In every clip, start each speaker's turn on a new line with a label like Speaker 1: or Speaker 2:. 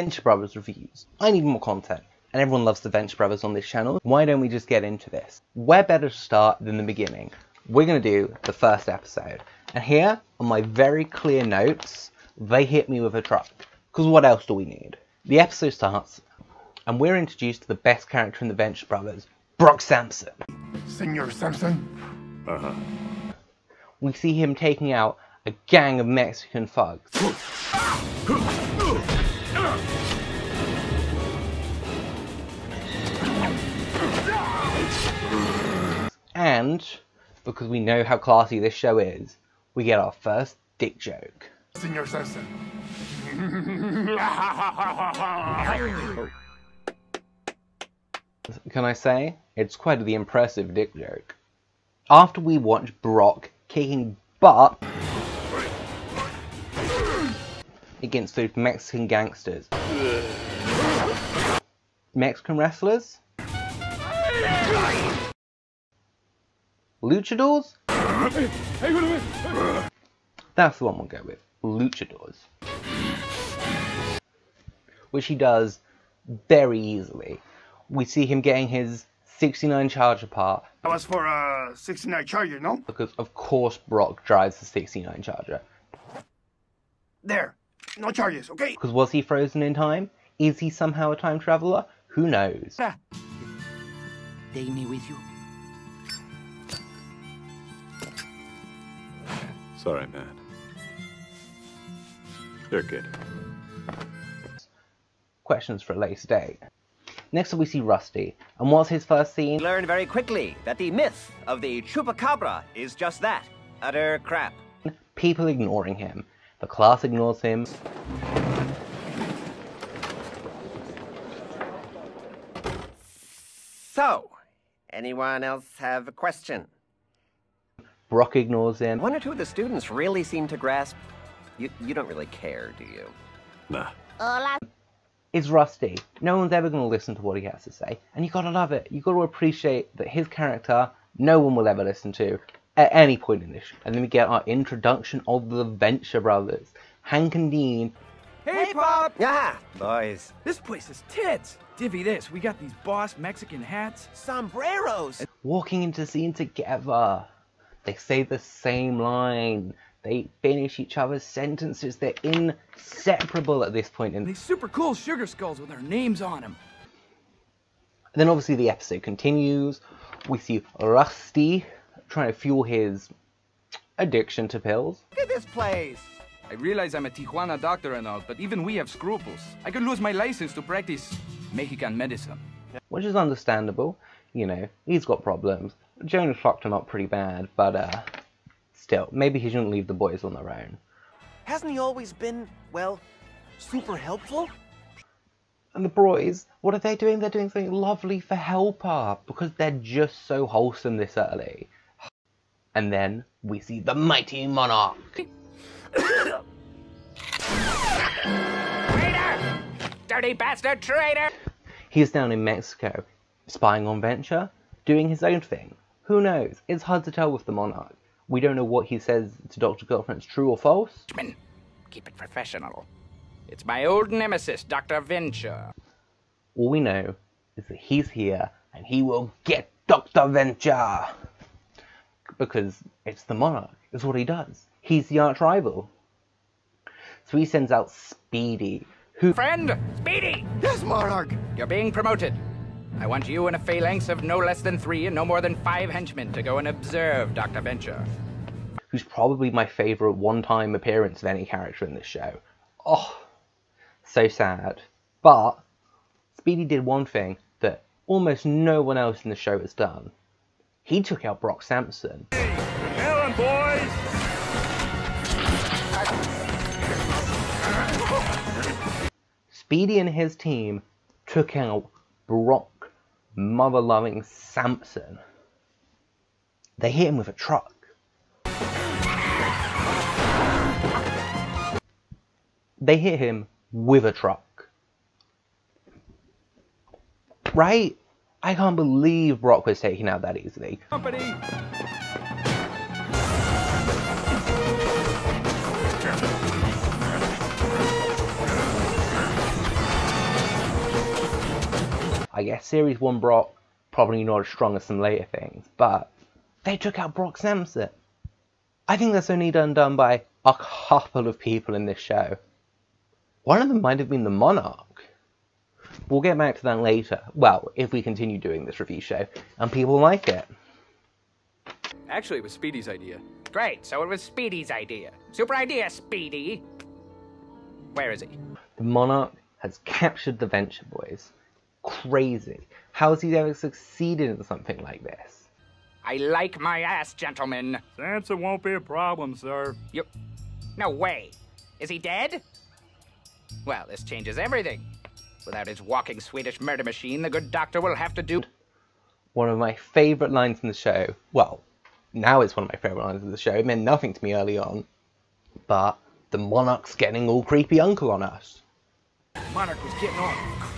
Speaker 1: Venture Brothers reviews. I need more content, and everyone loves the Venture Brothers on this channel. Why don't we just get into this? Where better to start than the beginning? We're going to do the first episode. And here, on my very clear notes, they hit me with a truck. Because what else do we need? The episode starts, and we're introduced to the best character in the Venture Brothers, Brock Sampson.
Speaker 2: Senor Sampson?
Speaker 1: We see him taking out a gang of Mexican thugs. And, because we know how classy this show is, we get our first dick joke.
Speaker 2: Senor Sampson.
Speaker 1: Can I say, it's quite the impressive dick joke. After we watch Brock kicking butt against those Mexican gangsters. Mexican wrestlers? Luchadors? That's the one we'll go with. Luchadors. Which he does very easily. We see him getting his 69 Charger apart.
Speaker 2: That was for a 69 Charger, no?
Speaker 1: Because of course Brock drives the 69 Charger.
Speaker 2: There. No charges, okay?
Speaker 1: Because was he frozen in time? Is he somehow a time traveler? Who knows?
Speaker 3: Take me with you.
Speaker 4: Sorry, man. You're good.
Speaker 1: Questions for a later date. Next up we see Rusty, and what's his first scene?
Speaker 3: Learn very quickly that the myth of the chupacabra is just that, utter crap.
Speaker 1: People ignoring him. The class ignores him.
Speaker 3: So, anyone else have a question?
Speaker 1: Brock ignores him.
Speaker 3: One or two of the students really seem to grasp. You don't really care, do you?
Speaker 4: Nah.
Speaker 1: It's Rusty. No one's ever going to listen to what he has to say. And you gotta love it. You gotta appreciate that his character, no one will ever listen to at any point in this show. And then we get our introduction of the Venture Brothers. Hank and Dean.
Speaker 5: Hey, Pop!
Speaker 3: Yeah, boys.
Speaker 5: This place is tits. Divvy this, we got these boss Mexican hats.
Speaker 3: Sombreros!
Speaker 1: Walking into the scene together. They say the same line. They finish each other's sentences. They're inseparable at this point.
Speaker 5: These super cool sugar skulls with our names on them.
Speaker 1: Then obviously the episode continues. We see Rusty trying to fuel his addiction to pills.
Speaker 3: Look at this place!
Speaker 5: I realize I'm a Tijuana doctor and all, but even we have scruples. I could lose my license to practice Mexican medicine.
Speaker 1: Which is understandable. You know, he's got problems. Jonah fucked him up pretty bad, but still, maybe he shouldn't leave the boys on their own.
Speaker 3: Hasn't he always been, well, super helpful?
Speaker 1: And the boys, what are they doing? They're doing something lovely for Helper, because they're just so wholesome this early. And then we see the mighty monarch.
Speaker 5: Traitor! Dirty bastard traitor!
Speaker 1: He's down in Mexico, spying on Venture, doing his own thing. Who knows? It's hard to tell with the monarch. We don't know what he says to Dr. Girlfriend's true or false.
Speaker 5: Keep it professional. It's my old nemesis, Dr. Venture.
Speaker 1: All we know is that he's here and he will get Dr. Venture. Because it's the monarch. It's what he does. He's the arch rival. So he sends out Speedy, who...
Speaker 5: Friend, Speedy!
Speaker 3: Yes, Monarch!
Speaker 5: You're being promoted. I want you and a phalanx of no less than 3 and no more than 5 henchmen to go and observe Dr. Venture.
Speaker 1: Who's probably my favourite one-time appearance of any character in this show. Oh, so sad. But Speedy did one thing that almost no one else in the show has done. He took out Brock Sampson.
Speaker 2: Ellen, boys!
Speaker 1: Speedy and his team took out Brock mother-loving Sampson. They hit him with a truck. They hit him with a truck. Right? I can't believe Brock was taken out that easily.
Speaker 5: Company!
Speaker 1: I guess Series 1 Brock, probably not as strong as some later things, but they took out Brock Sampson. I think that's only done by a couple of people in this show. One of them might have been the Monarch. We'll get back to that later. Well, if we continue doing this review show, and people like it.
Speaker 5: Actually, it was Speedy's idea. Great, so it was Speedy's idea. Super idea, Speedy. Where is he?
Speaker 1: The Monarch has captured the Venture Boys. Crazy. How has he ever succeeded in something like this?
Speaker 5: I like my ass, gentlemen.
Speaker 2: Samson won't be a problem, sir.
Speaker 5: You... No way. Is he dead? Well, this changes everything. Without his walking Swedish murder machine, the good doctor will have to do...
Speaker 1: One of my favourite lines in the show, well, now it's one of my favourite lines in the show, it meant nothing to me early on, but the Monarch's getting all creepy uncle on us.
Speaker 6: Monarch was getting all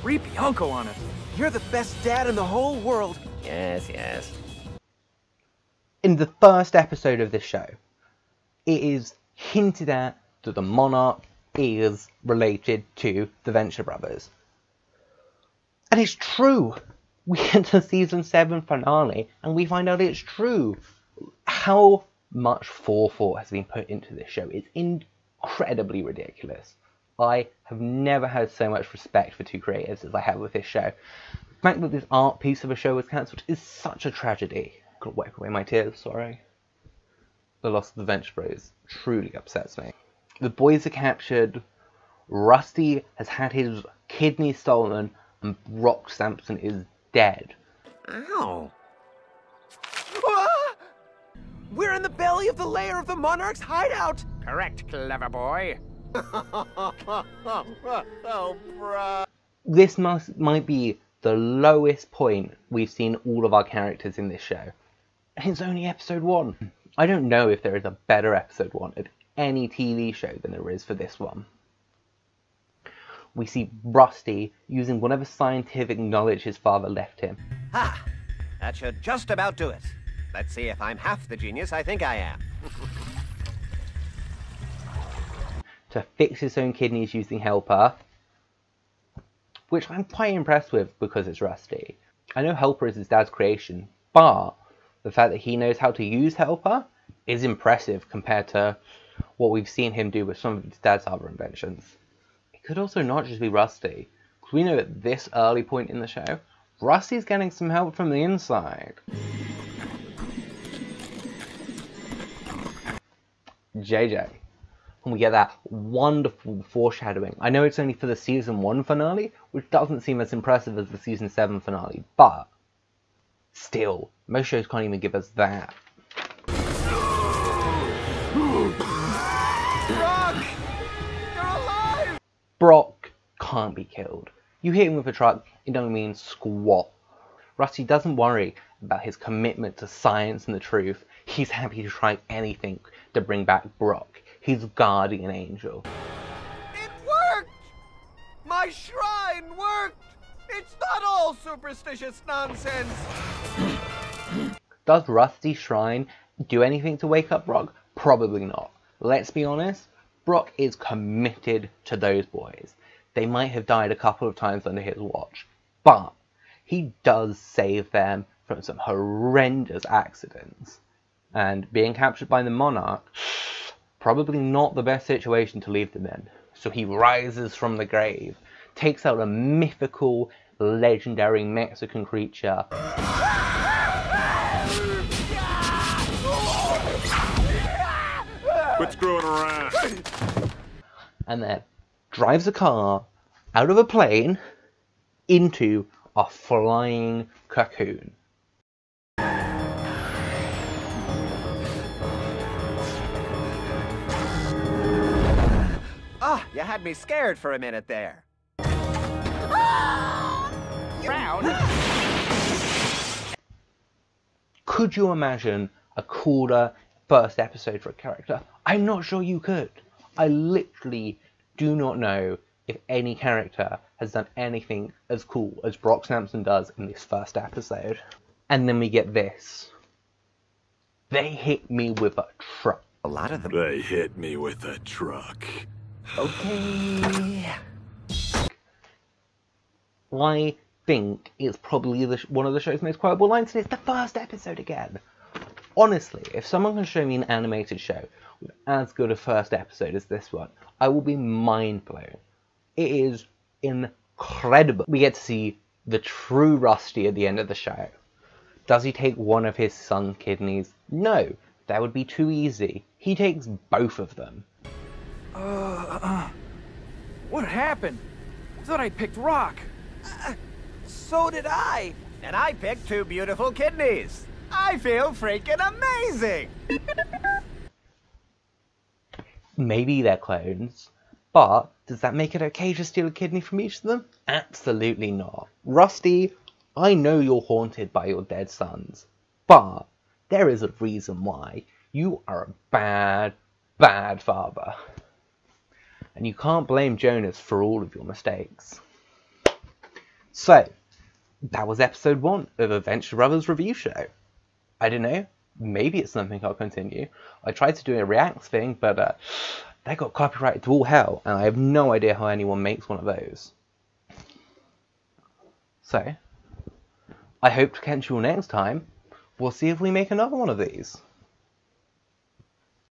Speaker 6: creepy uncle on us. You're the best dad in the whole world.
Speaker 3: Yes, yes.
Speaker 1: In the first episode of this show, it is hinted at that the Monarch is related to the Venture Brothers. And it's true. We get to season 7 finale and we find out it's true. How much forethought has been put into this show is incredibly ridiculous. I have never had so much respect for two creators as I have with this show. The fact that this art piece of a show was cancelled is such a tragedy. I've got to wipe away my tears, sorry. The loss of the Venture Bros truly upsets me. The boys are captured, Rusty has had his kidney stolen, and Brock Sampson is dead.
Speaker 6: Ow. Ah! We're in the belly of the lair of the Monarch's hideout!
Speaker 5: Correct, clever boy.
Speaker 6: Oh, bruh.
Speaker 1: This might be the lowest point we've seen all of our characters in this show. And it's only episode 1. I don't know if there is a better episode 1 of any TV show than there is for this one. We see Rusty using whatever scientific knowledge his father left him.
Speaker 3: Ha! That should just about do it. Let's see if I'm half the genius I think I am.
Speaker 1: To fix his own kidneys using Helper, which I'm quite impressed with because it's Rusty. I know Helper is his dad's creation, but the fact that he knows how to use Helper is impressive compared to what we've seen him do with some of his dad's other inventions. It could also not just be Rusty, because we know at this early point in the show, Rusty's getting some help from the inside. JJ. And we get that wonderful foreshadowing. I know it's only for the season 1 finale, which doesn't seem as impressive as the season 7 finale, but still, most shows can't even give us that.
Speaker 6: Brock! You're alive!
Speaker 1: Brock can't be killed. You hit him with a truck, it don't mean squat. Rusty doesn't worry about his commitment to science and the truth. He's happy to try anything to bring back Brock, his guardian angel.
Speaker 6: It worked! My shrine worked! It's not all superstitious nonsense!
Speaker 1: Does Rusty's shrine do anything to wake up Brock? Probably not. Let's be honest, Brock is committed to those boys. They might have died a couple of times under his watch, but he does save them from some horrendous accidents. And being captured by the Monarch, probably not the best situation to leave them in. So he rises from the grave, takes out a mythical, legendary Mexican creature.
Speaker 4: Quit screwing around.
Speaker 1: And then drives a car out of a plane into a flying cocoon.
Speaker 3: Ah, you had me scared for a minute there.
Speaker 5: Brown?
Speaker 1: Could you imagine a cooler first episode for a character? I'm not sure you could. I literally do not know if any character has done anything as cool as Brock Sampson does in this first episode. And then we get this. They hit me with a truck.
Speaker 3: A lot of them.
Speaker 4: They hit me with a truck.
Speaker 3: Okay.
Speaker 1: Why think it's probably one of the show's most quotable lines, and it's the first episode again. Honestly, if someone can show me an animated show with as good a first episode as this one, I will be mind blown. It is incredible. We get to see the true Rusty at the end of the show. Does he take one of his son's kidneys? No, that would be too easy. He takes both of them.
Speaker 6: What happened? I thought I picked rock. So did I.
Speaker 3: And I picked 2 beautiful kidneys. I feel freaking amazing!
Speaker 1: Maybe they're clones, but does that make it okay to steal a kidney from each of them? Absolutely not. Rusty, I know you're haunted by your dead sons, but there is a reason why. You are a bad, bad father. And you can't blame Jonas for all of your mistakes. So, that was episode 1 of Adventure Brothers Review Show. I don't know, maybe it's something I'll continue. I tried to do a Reacts thing, but they got copyrighted to all hell, and I have no idea how anyone makes one of those. So, I hope to catch you all next time. We'll see if we make another one of these.